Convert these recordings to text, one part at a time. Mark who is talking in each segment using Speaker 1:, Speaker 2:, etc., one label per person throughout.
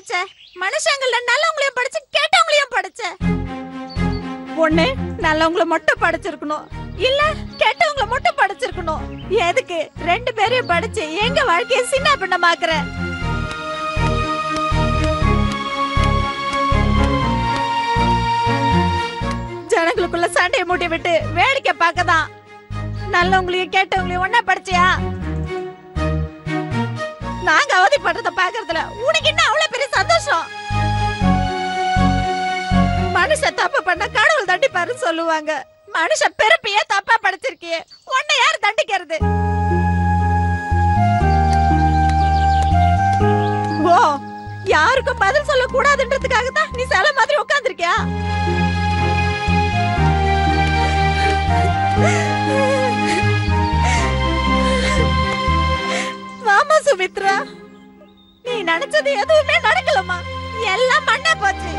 Speaker 1: படைச்ச? மனுஷங்கள நல்லவங்களையும் படைச்ச, கேட்டவங்களையும் படைச்ச. ஒண்ணு நல்லவங்களை மட்டும் படைச்சிருக்கணும், இல்ல கேட்டவங்களை மட்டும் படைச்சிருக்கணும். எதுக்கு ரெண்டு பேரையும் படைச்சு எங்க வாழ்க்கைய சின்ன பின்னமாக்குற? ஜனங்களுக்குள்ள சண்டையை மூட்டி விட்டு வேடிக்கை பார்க்கதான் நல்லவங்களையும் கேட்டவங்களையும் ஒன்னா படைச்சியா? நாங்க அவதிப்படுறத பாக்குறதுல உனக்கு என்ன அவ்வளவு பெரிய சந்தோஷம்? மனுஷ தப்பு பண்ண கடவுள் தண்டிப்பாருன்னு சொல்லுவாங்க. மனுஷ பிறப்பையே தப்பா படைச்சிருக்கியே, உன்னை யார் தண்டிக்கிறது? ஓ, யாருக்கும் பதில் சொல்ல கூடாதுன்றதுக்காக தான் நீ சில மாதிரி உட்கார்ந்திருக்கியா? மாமா சுமித்ரா, நீ நினைச்சது எதுவுமே நடக்கலமா. எல்லாம் மண்ணா போச்சு.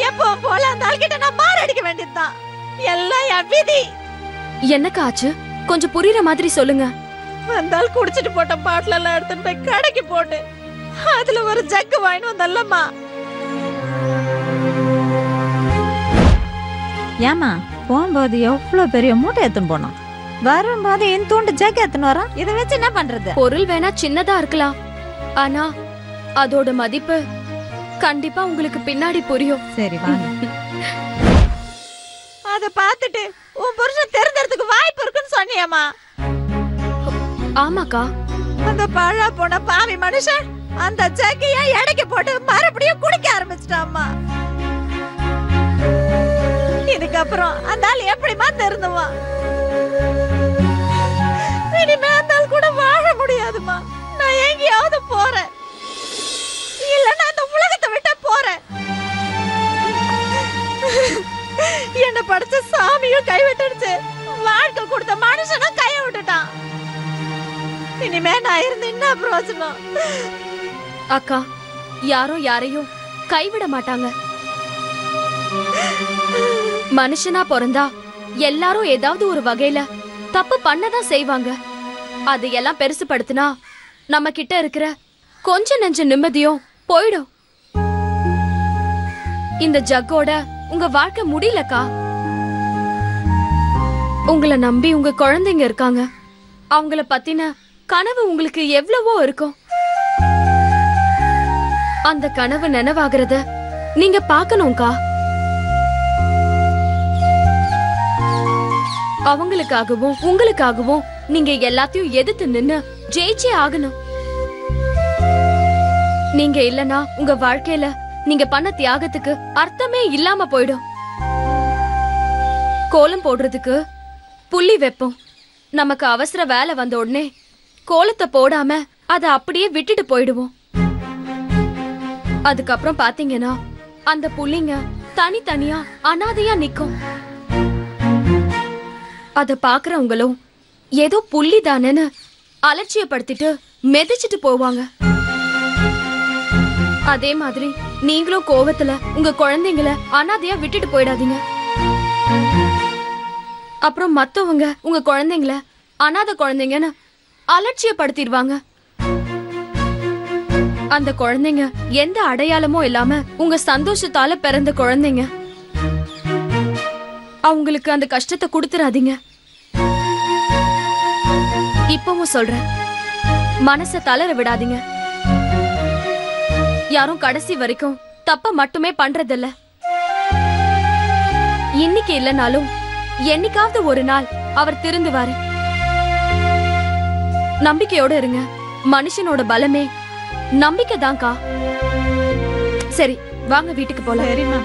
Speaker 1: எப்போ போல அந்த ஆள்கிட்ட நான் மாரடிக்க வேண்டியதுதான். எல்லாம் என் விதி.
Speaker 2: என்னக்கா ஆச்சு? கொஞ்சம் புரியுற மாதிரி சொல்லுங்க.
Speaker 1: வந்தால் குடிச்சிட்டு போட்ட பாட்டில எல்லாம் எடுத்துட்டு போய் கடைக்கு போட்டு அதுல ஒரு ஜக்கு வாங்கி வந்தல்லம்மா.
Speaker 3: ஏமா போகும்போது எவ்வளவு பெரிய மூட்டை எடுத்துன்னு போனோம், வரும்போது என் தூண்டு ஜக்கு எடுத்துன்னு வரோம். இதை வச்சு என்ன பண்றது?
Speaker 2: பொருள் வேணா சின்னதா இருக்கலாம், ஆனா அதோட மதிப்பு கண்டிப்பா உங்களுக்கு பின்னாடி புரியும்.
Speaker 3: சரி வாங்க.
Speaker 1: அத பாத்துட்டு உன் புருஷன் தெரிஞ்சறதுக்கு வாய்ப்பு இருக்குன்னு சொன்னியம்மா.
Speaker 2: ஆமாக்கா.
Speaker 1: அந்த பழா போன பாவி மனுஷன் அந்த ஜக்கைய எடைக்கு போட்டு மறுபடியும் குடிக்க ஆரம்பிச்சிட்டாம்மா. இதுக்கப்புறம் அந்த ஆள் எப்படிமா தெரிந்துவா? இனிமே அந்த ஆள் கூட வாழ முடியாதுமா. நான் எங்கேயாவது போறேன், இல்லன்னா அந்த உலகத்தை விட்டு போறேன். என்ன படைச்ச சாமியும் கைவிட்டுடுச்சு, வாழ்க்கை கொடுத்த மனுஷனும் கைய விட்டுட்டான். இனிமே நான் இருந்து என்ன பிரயோஜனம்?
Speaker 2: அக்கா, யாரும் யாரையும் கைவிட மாட்டாங்க. மனுஷனா பிறந்தா எல்லாரும் ஏதாவது ஒரு வகையில தப்பு பண்ணதான் செய்வாங்க. அதையெல்லாம் பெருசுபடுத்தினா நம்ம கிட்ட இருக்கிற கொஞ்ச நெஞ்ச நிம்மதியும் போயிடும். இந்த ஜக்கோட உங்க வாழ்க்கை முடியலக்கா. உங்களை நம்பி உங்க குழந்தைங்க இருக்காங்க. அவங்கள பத்தின கனவு உங்களுக்கு எவ்வளவோ இருக்கும். அந்த கனவு நினைவாகிறத நீங்க பாக்கணும்க்கா. அவங்களுக்காகவும் உங்களுக்காகவும் நீங்க எல்லாத்தையும் எதிர்த்து நின்னு ஜெயிச்சே ஆகணும். நீங்க இல்லனா உங்க வாழ்க்கையில நீங்க பண்ண தியாகத்துக்கு அர்த்தமே இல்லாம போயிடும். கோலம் போடுறதுக்கு புள்ளி வைப்போம். நமக்கு அவசர வேலை வந்த உடனே கோலத்தை போடாம அத அப்படியே விட்டுட்டு போயிடுவோம். அதுக்கப்புறம் பாத்தீங்கன்னா அந்த புள்ளிங்க தனித்தனியா அனாதையா நிக்கும். அத பாக்குறவங்களும் ஏதோ புள்ளி தானேன்னு அலட்சியப்படுத்திட்டு மெதிச்சிட்டு போவாங்க. அதே மாதிரி நீங்களும் கோவத்துல உங்க குழந்தைங்களை அனாதையா விட்டுட்டு போயிடாதீங்க. அப்புறம் மத்தவங்க உங்க குழந்தைங்களை அனாதை குழந்தைங்கன்னு அலட்சியப்படுத்திடுவாங்க. அந்த குழந்தைங்க எந்த அடையாளமும் இல்லாம உங்க சந்தோஷத்தால பிறந்த குழந்தைங்க. அவங்களுக்கு அந்த கஷ்டத்தை கொடுத்துறாதீங்க. இப்பவும் சொல்றேன், மனச தளர விடாதீங்க. யாரும் கடைசி வரைக்கும் தப்ப மட்டுமே பண்றதில்ல. இன்னைக்கு இல்லனாலும் என்னைக்காவது ஒரு நாள் அவர் திருந்துவாரு. நம்பிக்கையோட இருங்க. மனுஷனோட பலமே நம்பிக்கை தான்க்கா. சரி வாங்க வீட்டுக்கு போலாம்.
Speaker 1: சரிம்மா.